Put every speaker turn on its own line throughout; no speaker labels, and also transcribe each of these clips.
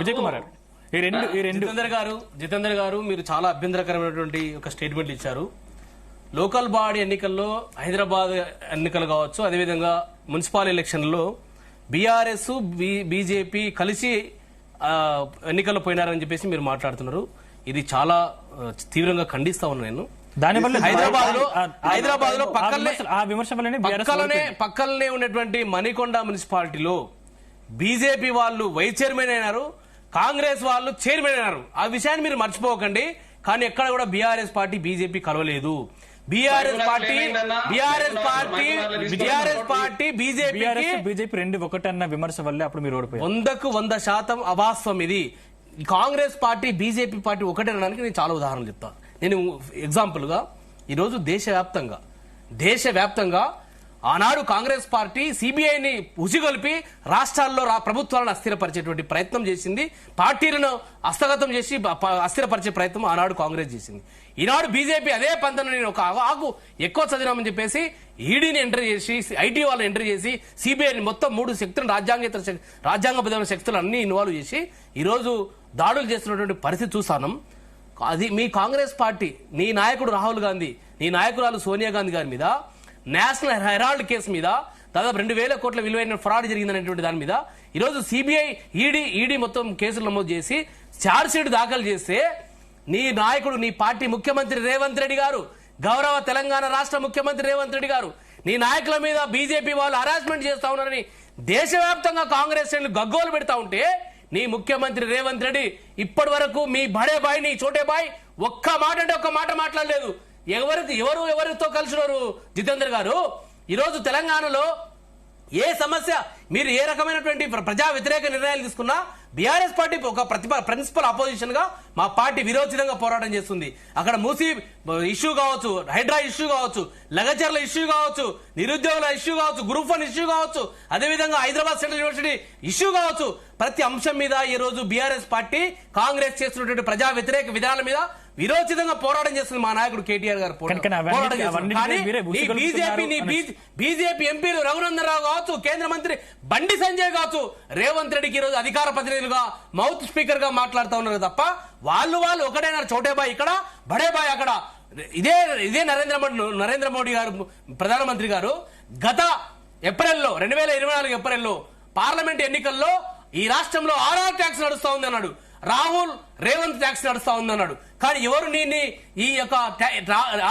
విజయ్ కుమార్ జితేందర్ గారు మీరు చాలా అభ్యంతరకరమైనటువంటి ఒక స్టేట్మెంట్ ఇచ్చారు. లోకల్ బాడీ ఎన్నికల్లో హైదరాబాద్ ఎన్నికలు కావచ్చు, అదేవిధంగా మున్సిపల్ ఎలక్షన్లో బీఆర్ఎస్ బీజేపీ కలిసి ఎన్నికల్లో పోయినారని చెప్పేసి మీరు మాట్లాడుతున్నారు. ఇది చాలా తీవ్రంగా ఖండిస్తా ఉన్నాను నేను. దానివల్ల హైదరాబాద్ లో పక్కనే ఉన్నటువంటి మణికొండ మున్సిపాలిటీలో బీజేపీ వాళ్ళు వైస్ చైర్మన్ అయినారు, కాంగ్రెస్ వాళ్ళు చైర్మన్ అయినారు. ఆ విషయాన్ని మీరు మర్చిపోకండి. కానీ ఎక్కడ కూడా బీఆర్ఎస్ పార్టీ బీజేపీ కలవలేదు. బీఆర్ఎస్ పార్టీ
బీజేపీ రెండు ఒకటన్న విమర్శ వల్లే అప్పుడు మీరు ఓడిపోయారు.
100% అవాస్తవం ఇది. కాంగ్రెస్ పార్టీ బీజేపీ పార్టీ ఒకటే అనడానికి నేను చాలా ఉదాహరణలు చెప్తాను. నేను ఎగ్జాంపుల్ గా ఈరోజు దేశవ్యాప్తంగా ఆనాడు కాంగ్రెస్ పార్టీ సిబిఐని ఉసిగొల్పి రాష్ట్రాల్లో ప్రభుత్వాలను అస్థిరపరిచేటువంటి ప్రయత్నం చేసింది. పార్టీలను హస్తగతం చేసి అస్థిరపరిచే ప్రయత్నం ఆనాడు కాంగ్రెస్ చేసింది. ఈనాడు బీజేపీ అదే పంతను నేను ఒక ఆకు ఎక్కువ చదివామని చెప్పేసి ఈడీని ఎంటర్ చేసి, ఐటీ వాళ్ళని ఎంటర్ చేసి, సిబిఐని మొత్తం 3 శక్తులను రాజ్యాంగబద్ధమైన శక్తులు అన్ని ఇన్వాల్వ్ చేసి ఈరోజు దాడులు చేస్తున్నటువంటి పరిస్థితి చూస్తాను. అది మీ కాంగ్రెస్ పార్టీ, నీ నాయకుడు రాహుల్ గాంధీ, నీ నాయకురాలు సోనియా గాంధీ గారి మీద నేషనల్ హెరాల్డ్ కేసు మీద దాదాపు 2,000 కోట్ల విలువైన ఫ్రాడ్ జరిగిందనేటువంటి దాని మీద ఈరోజు సిబిఐ ఈడీ మొత్తం కేసులు నమోదు చేసి ఛార్జ్ షీట్ దాఖలు చేస్తే నీ నాయకుడు, నీ పార్టీ ముఖ్యమంత్రి రేవంత్ రెడ్డి గారు, గౌరవ తెలంగాణ రాష్ట్ర ముఖ్యమంత్రి రేవంత్ రెడ్డి గారు నీ నాయకుల మీద బీజేపీ వాళ్ళు హరాస్మెంట్ చేస్తా ఉన్నారని దేశవ్యాప్తంగా కాంగ్రెస్ శ్రేణులు గగ్గోలు పెడతా ఉంటే నీ ముఖ్యమంత్రి రేవంత్ రెడ్డి ఇప్పటి వరకు మీ బడే బాయ్, నీ చోటే బాయ్ ఒక్క మాట మాట్లాడలేదు. ఎవరితో కలిసినారు జితేందర్ గారు? ఈరోజు తెలంగాణలో ఏ సమస్య, మీరు ఏ రకమైనటువంటి ప్రజా వ్యతిరేక నిర్ణయాలు తీసుకున్నా బీఆర్ఎస్ పార్టీ ఒక ప్రిన్సిపల్ అపోజిషన్ గా మా పార్టీ విరోచితంగా పోరాటం చేస్తుంది. అక్కడ మూసీ ఇష్యూ కావచ్చు, హైడ్రా ఇష్యూ కావచ్చు, లగచర్ల ఇష్యూ కావచ్చు, నిరుద్యోగుల ఇష్యూ కావచ్చు, గ్రూప్ 1 ఇష్యూ కావచ్చు, అదేవిధంగా హైదరాబాద్ సెంట్రల్ యూనివర్సిటీ ఇష్యూ కావచ్చు. ప్రతి అంశం మీద ఈ రోజు బీఆర్ఎస్ పార్టీ కాంగ్రెస్ చేస్తున్నటువంటి ప్రజా వ్యతిరేక విధానాల మీద విరోచితంగా పోరాటం చేస్తుంది మా నాయకుడు కేటీఆర్ గారు. బీజేపీ ఎంపీలు రఘునందన్ రావు కావచ్చు, కేంద్ర మంత్రి బండి సంజయ్ కావచ్చు, రేవంత్ రెడ్డికి ఈరోజు అధికార ప్రతినిధులుగా మౌత్ స్పీకర్ గా మాట్లాడుతూ ఉన్నారు తప్ప వాళ్ళు ఒకటైనా చోటేబాయ్ ఇక్కడ, బడేబాయ్ అక్కడ. ఇదే నరేంద్ర మోడీ గారు ప్రధానమంత్రి గారు గత ఏప్రిల్లో 2024 ఏప్రిల్లో పార్లమెంట్ ఎన్నికల్లో ఈ రాష్ట్రంలో ఆర్ఆర్ ట్యాక్స్ నడుస్తా ఉంది అన్నాడు. రాహుల్ రేవంత్ ట్యాక్స్ నడుస్తా ఉందన్నాడు. కానీ ఎవరు ఈ యొక్క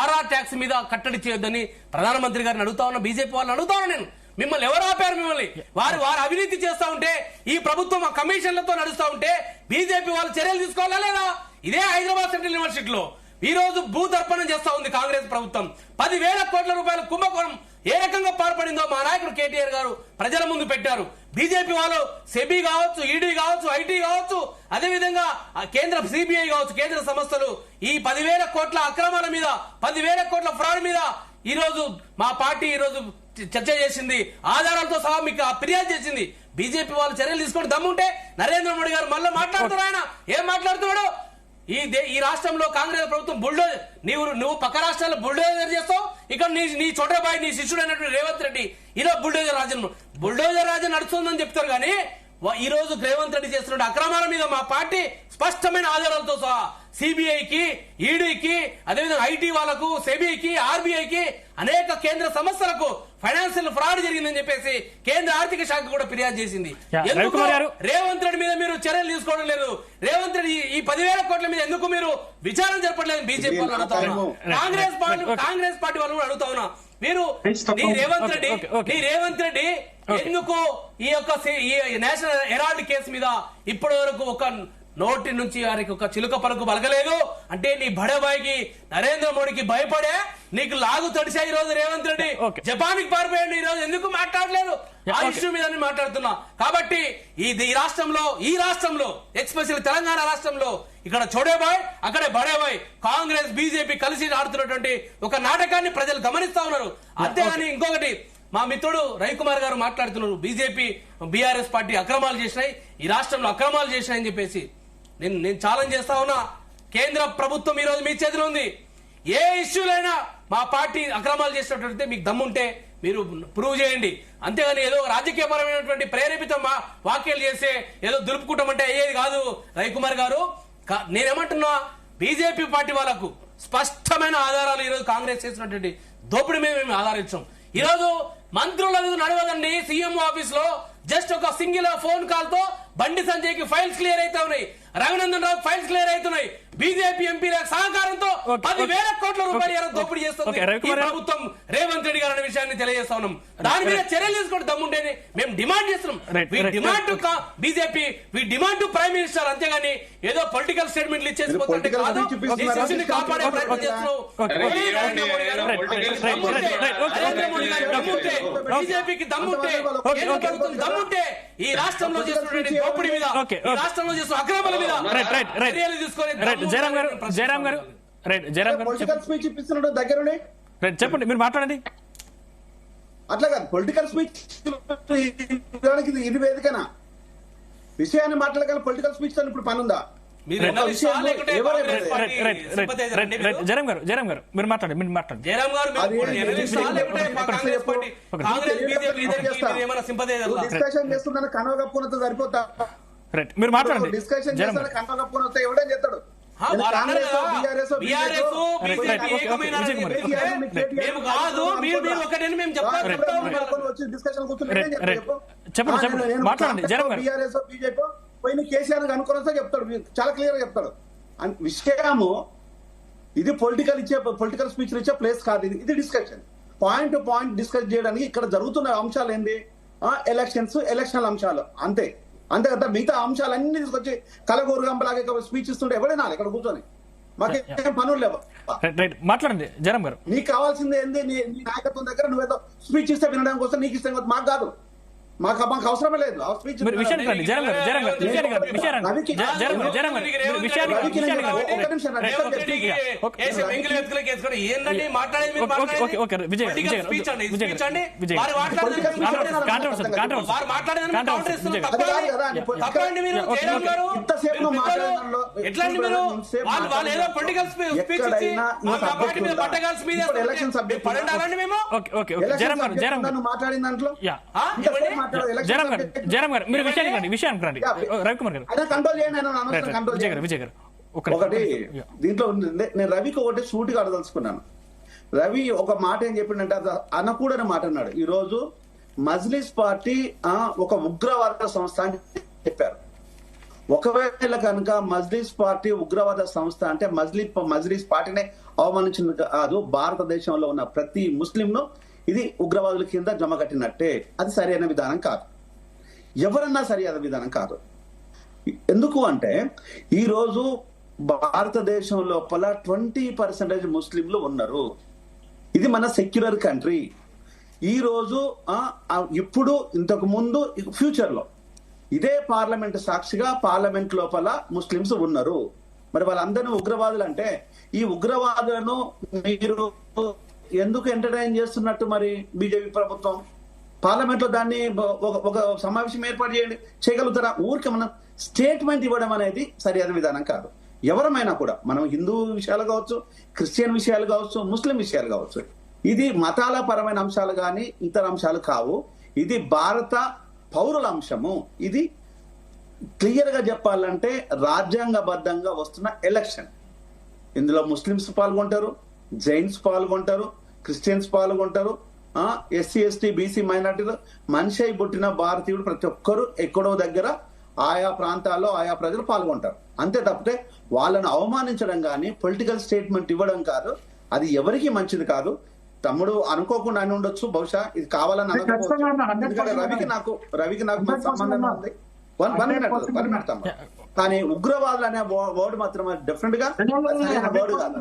ఆర్ఆర్ ట్యాక్స్ మీద కట్టడి చేయొద్దని ప్రధానమంత్రి గారిని అడుగుతా ఉన్నా, బీజేపీ వాళ్ళని అడుగుతా ఉన్నా నేను. మిమ్మల్ని ఎవరు ఆపారు? మిమ్మల్ని వారు అవినీతి చేస్తా ఉంటే, ఈ ప్రభుత్వం కమిషన్లతో నడుస్తా ఉంటే బీజేపీ వాళ్ళు చర్యలు తీసుకోవాలా లేదా? ఇదే హైదరాబాద్ సెంట్రల్ యూనివర్సిటీలో ఈ రోజు భూతర్పణం చేస్తా ఉంది కాంగ్రెస్ ప్రభుత్వం. 10,000 కోట్ల రూపాయల కుంభకోణం ఏ రకంగా పాల్పడిందో మా నాయకుడు కేటీఆర్ గారు ప్రజల ముందు పెట్టారు. బీజేపీ వాళ్ళు సెబీ కావచ్చు, ఈడీ కావచ్చు, ఐటీ కావచ్చు, అదేవిధంగా కేంద్ర సిబిఐ కావచ్చు, కేంద్ర సంస్థలు ఈ 10,000 కోట్ల అక్రమాల మీద, 10,000 కోట్ల ఫ్రాడ్ మీద ఈ రోజు మా పార్టీ ఈ రోజు చర్చ చేసింది, ఆధారాలతో సహా మీకు ఫిర్యాదు చేసింది. బీజేపీ వాళ్ళు చర్యలు తీసుకొని దమ్ముంటే నరేంద్ర మోడీ గారు మళ్ళీ మాట్లాడుతున్నారు. ఆయన ఏం మాట్లాడుతున్నాడు? ఈ రాష్ట్రంలో కాంగ్రెస్ ప్రభుత్వం నువ్వు పక్క రాష్ట్రాల్లో బుల్డోజర్ చేస్తావు, ఇక్కడ నీ చోటబాయ్, నీ శిష్యుడు అయినటువంటి రేవంత్ రెడ్డి ఈరోజు బుల్డోజర్ రాజన్ నడుస్తుందని చెప్తారు. కానీ ఈ రోజు రేవంత్ రెడ్డి చేస్తున్న అక్రమాల మీద మా పార్టీ స్పష్టమైన ఆధారాలతో సహా సిబిఐకి, ఈడీకి, అదేవిధంగా ఐటీ వాళ్లకు, సెబీకి, ఆర్బీఐకి, అనేక కేంద్ర సంస్థలకు ఫైనాన్షియల్ ఫ్రాడ్ జరిగిందని చెప్పేసి కేంద్ర ఆర్థిక శాఖ కూడా ఫిర్యాదు చేసింది. రేవంత్ రెడ్డి మీద మీరు చర్యలు తీసుకోవడం లేదు. రేవంత్ రెడ్డి ఈ 10,000 కోట్ల మీద ఎందుకు మీరు విచారణ జరపట్లేదు? బీజేపీ వాళ్ళు అడుగుతా ఉన్నా, కాంగ్రెస్ పార్టీ వాళ్ళు కూడా అడుగుతా ఉన్నా. మీరు రేవంత్ రెడ్డి ఎందుకు ఈ నేషనల్ హెరాల్డ్ కేసు మీద ఇప్పటి వరకు ఒక నోటి నుంచి వారికి ఒక చిలుక పలుకు పలకలేదు? అంటే నీ బడేబాయికి నరేంద్ర మోడీకి భయపడే నీకు లాగు తడిసా ఈ రోజు రేవంత్ రెడ్డి జపాన్కి పారిపోయాడు. ఈ రోజు ఎందుకు మాట్లాడలేదు? ఆ ఇష్యూ మీద మాట్లాడుతున్నా. కాబట్టి ఈ రాష్ట్రంలో ఎక్స్పెషల్ తెలంగాణ రాష్ట్రంలో ఇక్కడ చోడేబాయ్, అక్కడే బడేబాయ్, కాంగ్రెస్ బీజేపీ కలిసి ఆడుతున్నటువంటి ఒక నాటకాన్ని ప్రజలు గమనిస్తా ఉన్నారు. అంతేగాని ఇంకొకటి, మా మిత్రుడు రవికుమార్ గారు మాట్లాడుతున్నారు, బీజేపీ బీఆర్ఎస్ పార్టీ అక్రమాలు చేసినాయి, ఈ రాష్ట్రంలో అక్రమాలు చేసినాయని చెప్పేసి. నేను ఛాలెంజ్ చేస్తా ఉన్నా, కేంద్ర ప్రభుత్వం ఈ రోజు మీ చేతిలో ఉంది. ఏ ఇష్యూలైనా మా పార్టీ అక్రమాలు చేసినట్లయితే మీకు దమ్ముంటే మీరు ప్రూవ్ చేయండి. అంతేగాని ఏదో రాజకీయపరమైనటువంటి ప్రేరేపిత వ్యాఖ్యలు చేస్తే ఏదో దులుపుకుంటామంటే అయ్యేది కాదు. రవికుమార్ గారు, నేనేమంటున్నా, బీజేపీ పార్టీ వాళ్ళకు స్పష్టమైన ఆధారాలు ఈరోజు కాంగ్రెస్ చేసినటువంటి దోపిడీ మీద మేము ఆధారించాం. ఈరోజు మంత్రులకు నడవదండి సీఎం ఆఫీస్ లో, జస్ట్ ఒక సింగిల్ ఫోన్ కాల్ తో బండి సంజయ్ కి ఫైల్స్ క్లియర్ అవుతా ఉన్నాయి, రఘునందన్ రావు ఫైల్స్ క్లియర్ అవుతున్నాయి. బీజేపీ ఎంపీల సహకారంతో 10,000 కోట్ల రూపాయలు దోపిడీ చేస్తుంది ఈ ప్రభుత్వం, రేవంత్ రెడ్డి గారు అనే విషయాన్ని తెలియజేస్తా ఉన్నాం. దాని మీద చర్యలు తీసుకోవడం దమ్ముంటేనే మేము డిమాండ్ చేస్తున్నాం. BJP we demand to prime minister, అంతేగాని ఏదో పొలిటికల్ స్టేట్మెంట్లు ఇచ్చేసిపోతుంటే కాదు. కాపాడే ప్రయత్నం చేస్తున్నాం. బీజేపీకి దమ్ముంటే, కేంద్ర ప్రభుత్వం దమ్ముంటే ఈ రాష్ట్రంలో చేస్తున్నటువంటి దోపిడీ మీద, ఈ రాష్ట్రంలో చేస్తున్న అక్రమాల మీద చర్యలు తీసుకొని
జయరామ్ గారు
పొలిటికల్ స్పీచ్ ఇప్పిస్తున్నాడు దగ్గరుండి.
చెప్పండి, మీరు మాట్లాడండి.
అట్లా కాదు, పొలిటికల్ స్పీచ్ ఇది వేదికనా? విషయాన్ని మాట్లాడగల పొలిటికల్ స్పీచ్ తో ఇప్పుడు పనుందా?
జయరామ్ గారు మీరు మాట్లాడండి.
డిస్కషన్ చేస్తున్నా కనవ కప్పుకున్నతో సరిపోతా.
మీరు మాట్లాడండి.
డిస్కషన్ చేస్తున్నా కనవ కప్పుకున్న వస్తే ఎవడేం చేస్తాడు?
మాట్లాడండి.
బీఆర్ఎస్ బీజేపీ పోయిన కేసీఆర్ అనుకుని వస్తే చెప్తాడు, చాలా క్లియర్ గా చెప్తాడు. విషయము ఇది పొలిటికల్ స్పీచ్ ఇచ్చే ప్లేస్ కాదు. ఇది discussion, point to point discuss చేయడానికి ఇక్కడ జరుగుతున్న అంశాలు ఏంది? ఎలక్షనల్ అంశాలు అంతే కదా. మిగతా అంశాలన్నీ తీసుకొచ్చి కలగూరుగంపలాగా స్పీచ్ ఇస్తుంటే ఎవరైనా ఇక్కడ కూర్చొని మాకేం పనులు లేవు.
మాట్లాడండి జయరామ్ గారు.
నీకు కావాల్సింది ఏంది? నీ నాయకత్వం దగ్గర నువ్వేదో స్పీచ్ ఇస్తే వినడానికి వస్తే నీకు ఇష్టం మాకు కాదు, మాకు అవసరమే లేదు. మాట్లాడిన దాంట్లో
జయరామ్ గారు మీరు విషయానికి రండి. రవికుమార్ గారు
కంట్రోల్ చేయండి.
విజయ్ గారు
ఒకటి దీంట్లో నేను రవికి ఒకటి సూటిగా అడదలుచుకున్నాను. రవి ఒక మాట ఏం చెప్పిండంటే, అనకూడని మాట అన్నాడు. ఈ రోజు మజ్లిస్ పార్టీ ఒక ఉగ్రవాద సంస్థ అని చెప్పారు. ఒకవేళ కనుక మజ్లిస్ పార్టీ ఉగ్రవాద సంస్థ అంటే మజ్లిస్ పార్టీనే అవమానించింది కాదు, భారతదేశంలో ఉన్న ప్రతి ముస్లింను ఇది ఉగ్రవాదుల కింద జమ కట్టినట్టే. అది సరైన విధానం కాదు, ఎవరన్నా సరైన విధానం కాదు. ఎందుకు అంటే ఈ రోజు భారతదేశం లోపల 20% ముస్లింలు ఉన్నారు. ఇది మన సెక్యులర్ కంట్రీ. ఈ రోజు ఇప్పుడు ఇంతకు ముందు ఫ్యూచర్ లో ఇదే పార్లమెంట్ సాక్షిగా పార్లమెంట్ లోపల ముస్లింస్ ఉన్నారు. మరి వాళ్ళందరినీ ఉగ్రవాదులు అంటే ఈ ఉగ్రవాదులను మీరు ఎందుకు ఎంటర్టైన్ చేస్తున్నట్టు మరి బీజేపీ ప్రభుత్వం? పార్లమెంట్ లో దాన్ని ఒక సమావేశం ఏర్పాటు చేయగలుగుతారా? ఊరికే మనం స్టేట్మెంట్ ఇవ్వడం అనేది సరైన విధానం కాదు. ఎవరమైనా కూడా, మనం హిందూ విషయాలు కావచ్చు, క్రిస్టియన్ విషయాలు కావచ్చు, ముస్లిం విషయాలు కావచ్చు, ఇది మతాల పరమైన అంశాలు కానీ ఇతర అంశాలు కావు. ఇది భారత పౌరుల అంశము. ఇది క్లియర్ గా చెప్పాలంటే రాజ్యాంగబద్ధంగా వస్తున్న ఎలక్షన్. ఇందులో ముస్లింస్ పాల్గొంటారు, జైన్స్ పాల్గొంటారు, క్రిస్టియన్స్ పాల్గొంటారు, ఎస్సీ ఎస్టీ బీసీ మైనార్టీలు, మనిషి అయి పుట్టిన భారతీయుడు ప్రతి ఒక్కరు ఎక్కడో దగ్గర ఆయా ప్రాంతాల్లో ఆయా ప్రజలు పాల్గొంటారు. అంతే తప్పితే వాళ్ళను అవమానించడం కానీ పొలిటికల్ స్టేట్మెంట్ ఇవ్వడం కాదు. అది ఎవరికి మంచిది కాదు. తమ్ముడు అనుకోకుండా అని ఉండొచ్చు, బహుశా ఇది కావాలని అనుకోవచ్చు. రవికి నాకు మంచి సంబంధం ఉంది. వన్ మినిట్ తమ్ముడు. కానీ ఉగ్రవాదులు అనే వర్డ్ మాత్రం డెఫినెట్ గా వర్డ్ కాదు.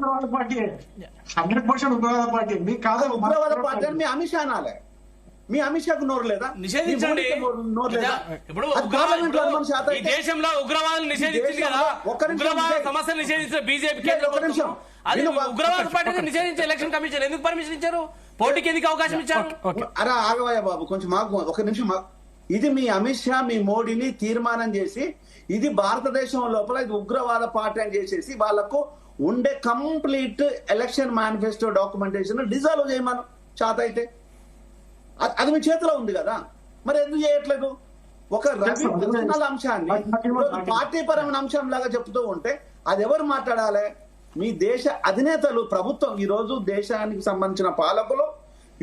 100% ఉగ్రవాద పార్టీ
ఉగ్రవాద పార్టీ అని మీ అమిత్ షా అనాలే. మీ అమిత్ షాకు నోరు లేదా?
నిషేధించండి. ఇప్పుడు ఈ దేశంలో ఉగ్రవాదులు నిషేధించింది కదా, ఉగ్రవాద సమస్యలు నిషేధించిన బీజేపీ అది ఉగ్రవాద పార్టీని నిషేధించే ఎలక్షన్ కమిషన్ ఎందుకు పర్మిషన్ ఇచ్చారు? పోటీకి ఎందుకు అవకాశం ఇచ్చారు?
అరే ఆగవయ్య బాబు, కొంచెం మాకు ఒక నిమిషం. ఇది మీ అమిత్ షా మీ మోడీని తీర్మానం చేసి ఇది భారతదేశం లోపల ఇది ఉగ్రవాద పార్టీ అని చేసేసి వాళ్లకు ఉండే complete election manifesto documentation dissolve చేయమను. చేత అయితే అది మీ చేతిలో ఉంది కదా, మరి ఎందుకు చేయట్లేదు? ఒక రవి పర్సనల్ అంశాన్ని పార్టీ పరమైన అంశం లాగా చెప్తూ ఉంటే అది ఎవరు మాట్లాడాలి? మీ దేశ అధినేతలు, ప్రభుత్వం, ఈ రోజు దేశానికి సంబంధించిన పాలకులు,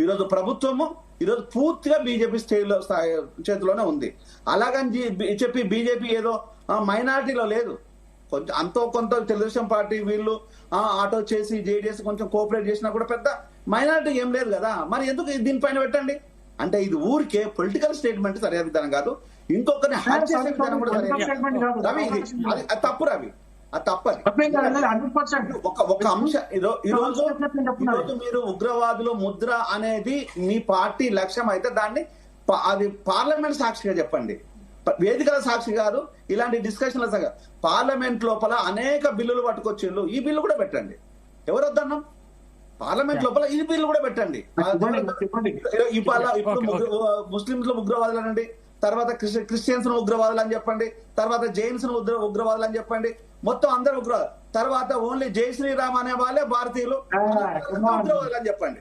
ఈ రోజు ప్రభుత్వము ఈరోజు పూర్తిగా బీజేపీ చేతిలోనే ఉంది. అలాగని చెప్పి బీజేపీ ఏదో మైనారిటీలో లేదు, కొంచెం అంతో కొంత తెలుగుదేశం పార్టీ వీళ్ళు ఆటో చేసి జేడీఎస్ కొంచెం కోఆపరేట్ చేసినా కూడా పెద్ద మైనారిటీ ఏం లేదు కదా. మరి ఎందుకు దీనిపైన పెట్టండి? అంటే ఇది ఊరికే పొలిటికల్ స్టేట్మెంట్ సరైన విధానం కాదు, ఇంకొకరిని హ్యాక్ చేసే విధానం కూడా సరైన రవి. అది తప్పు రవి, అది తప్పది. ఒక అంశం ఈరోజు మీరు ఉగ్రవాదులు ముద్ర అనేది మీ పార్టీ లక్ష్యం అయితే దాన్ని అది పార్లమెంట్ సాక్షిగా చెప్పండి, వేదికల సాక్షి గారు. ఇలాంటి డిస్కషన్ల పార్లమెంట్ లోపల అనేక బిల్లులు పట్టుకొచ్చిండ్రు, ఈ బిల్లు కూడా పెట్టండి. ఎవరు వద్దన్నాం? పార్లమెంట్ లోపల ఈ బిల్లు కూడా పెట్టండి. ఇప్పుడు ముస్లింస్ ఉగ్రవాదులు అనండి, తర్వాత క్రిస్టియన్స్ ఉగ్రవాదులు అని చెప్పండి, తర్వాత జైన్స్ ఉగ్రవాదులు అని చెప్పండి, మొత్తం అందరూ ఉగ్రవాదులు. తర్వాత ఓన్లీ జై శ్రీరామ్ అనే వాళ్ళే భారతీయులు ఉగ్రవాదులు అని చెప్పండి.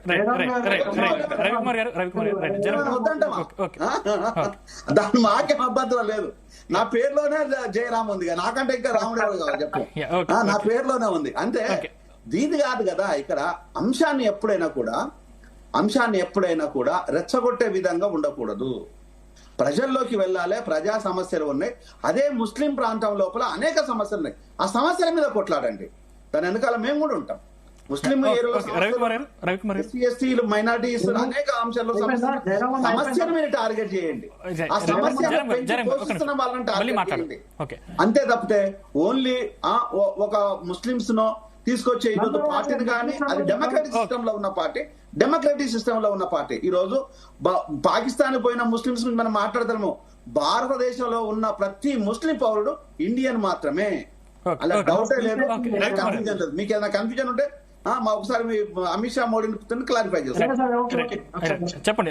దాని మాకేం అభ్యంతరం లేదు. నా పేరులోనే జయరామ్ ఉంది, నాకంటే ఇంకా రాముడు కావాలి చెప్పు, నా పేరులోనే ఉంది. అంటే దీది కాదు కదా. ఇక్కడ అంశాన్ని ఎప్పుడైనా కూడా రెచ్చగొట్టే విధంగా ఉండకూడదు. ప్రజల్లోకి వెళ్ళాలి, ప్రజా సమస్యలు ఉన్నాయి. అదే ముస్లిం ప్రాంతం లోపల అనేక సమస్యలు ఉన్నాయి, ఆ సమస్యల మీద కొట్లాడండి. దాని వెనకాల మేము కూడా ఉంటాం. ముస్లిం ఎస్సీలు మైనారిటీస్ అనేక అంశాల్లో సమస్యను మీరు టార్గెట్ చేయండి, ఆ సమస్యను పోషిస్తున్న వాళ్ళని టార్గెట్ చేయండి. అంతే తప్పితే ఓన్లీ ఒక ముస్లింస్ నో తీసుకొచ్చే ఈరోజు పార్టీని కానీ, అది డెమోక్రటిక్ సిస్టమ్ లో ఉన్న పార్టీ. ఈ రోజు పాకిస్తాన్ పోయిన ముస్లింస్ మనం మాట్లాడతాము, భారతదేశంలో ఉన్న ప్రతి ముస్లిం పౌరుడు ఇండియన్ మాత్రమే, అలా డౌటే లేదు, కన్ఫ్యూజన్ లేదు. మీకు ఏదైనా కన్ఫ్యూజన్ ఉంటే ఒకసారి మీ అమిత్ షా మోడీని క్లారిఫై చేస్తారు.
చెప్పండి.